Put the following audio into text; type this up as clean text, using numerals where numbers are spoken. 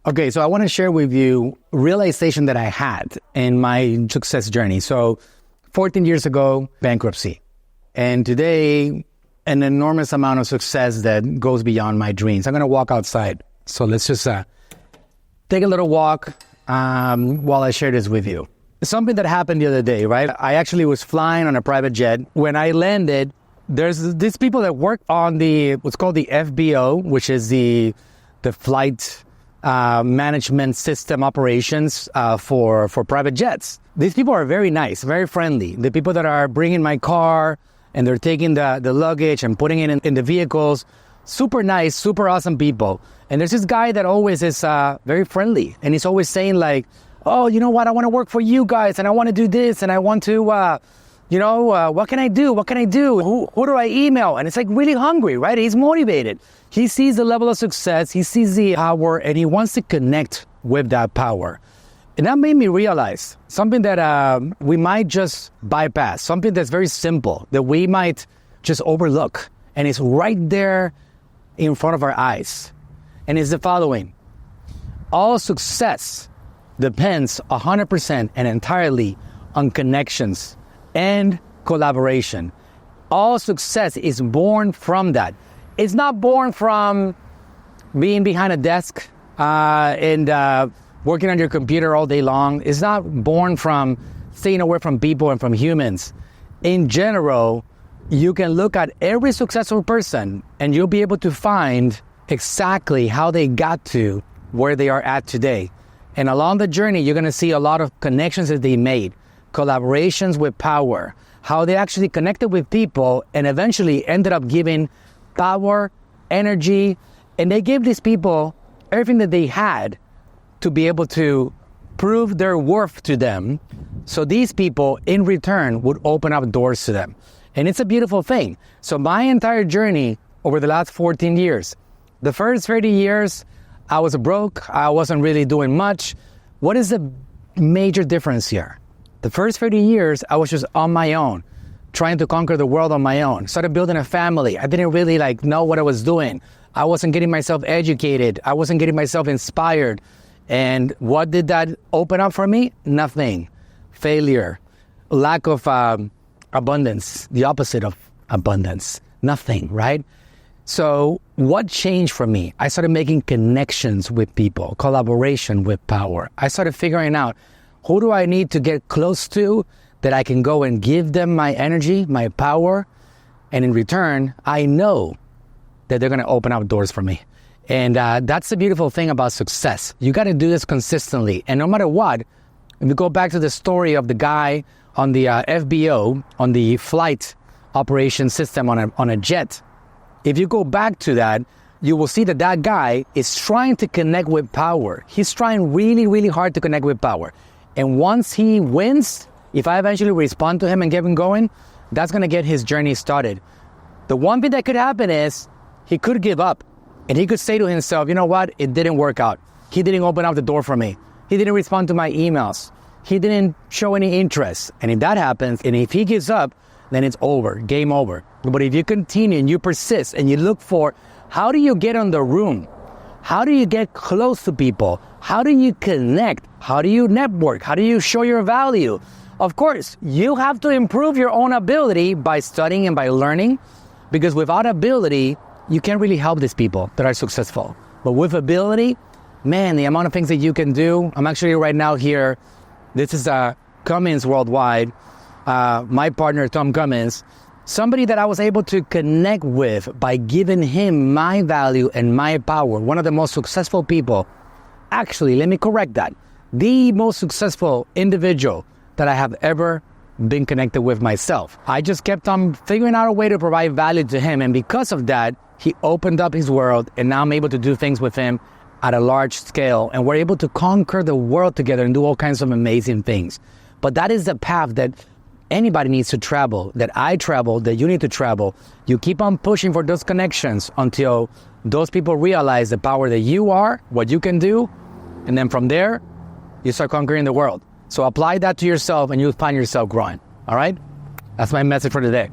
Okay, so I want to share with you realization that I had in my success journey. So 14 years ago, bankruptcy. And today, an enormous amount of success that goes beyond my dreams. I'm going to walk outside. So let's just take a little walk while I share this with you. Something that happened the other day, right? I actually was flying on a private jet. When I landed, there's these people that work on what's called the FBO, which is the flight management system operations for private jets. These people are very nice, very friendly. The people that are bringing my car and they're taking the luggage and putting it in the vehicles, super nice, super awesome people. And there's this guy that always is very friendly. And he's always saying like, oh, you know what? I want to work for you guys and I want to do this and I want to, what can I do? What can I do? Who do I email? And it's like really hungry, right? He's motivated. He sees the level of success. He sees the power and he wants to connect with that power. And that made me realize something that we might just bypass, something that's very simple that we might just overlook. And it's right there in front of our eyes. And it's the following. All success depends 100% and entirely on connections and collaboration. All success is born from that. It's not born from being behind a desk and working on your computer all day long. It's not born from staying away from people and from humans. In general, you can look at every successful person and you'll be able to find exactly how they got to where they are at today. And along the journey, you're going to see a lot of connections that they made, collaborations with power, how they actually connected with people and eventually ended up giving power, energy, and they gave these people everything that they had to be able to prove their worth to them. So these people in return would open up doors to them. And it's a beautiful thing. So my entire journey over the last 14 years, the first 30 years, I was broke. I wasn't really doing much. What is the major difference here? The first 30 years, I was just on my own, trying to conquer the world on my own. Started building a family. I didn't really know what I was doing. I wasn't getting myself educated. I wasn't getting myself inspired. And what did that open up for me? Nothing. Failure. Lack of abundance. The opposite of abundance. Nothing, right? So what changed for me? I started making connections with people, collaboration with power. I started figuring out who do I need to get close to that I can go and give them my energy, my power, and in return, I know that they're going to open up doors for me. And that's the beautiful thing about success. You got to do this consistently. And no matter what, if we go back to the story of the guy on the FBO, on the flight operation system on a jet, if you go back to that, you will see that that guy is trying to connect with power. He's trying really, really hard to connect with power. And once he wins, if I eventually respond to him and get him going, that's going to get his journey started. The one thing that could happen is he could give up and he could say to himself, you know what? It didn't work out. He didn't open up the door for me. He didn't respond to my emails. He didn't show any interest. And if that happens, and if he gives up, then it's over, game over. But if you continue and you persist and you look for how do you get on the room? How do you get close to people? How do you connect? How do you network? How do you show your value? Of course, you have to improve your own ability by studying and by learning, because without ability, you can't really help these people that are successful. But with ability, man, the amount of things that you can do. I'm actually right now here. This is Cummins Worldwide. My partner, Tom Cummins, somebody that I was able to connect with by giving him my value and my power. One of the most successful people. Actually, let me correct that. The most successful individual that I have ever been connected with myself. I just kept on figuring out a way to provide value to him. And because of that, he opened up his world. And now I'm able to do things with him at a large scale. And we're able to conquer the world together and do all kinds of amazing things. But that is the path that anybody needs to travel, that I travel, that you need to travel. You keep on pushing for those connections until those people realize the power that you are, what you can do, and then from there, you start conquering the world. So apply that to yourself and you'll find yourself growing, all right? That's my message for today.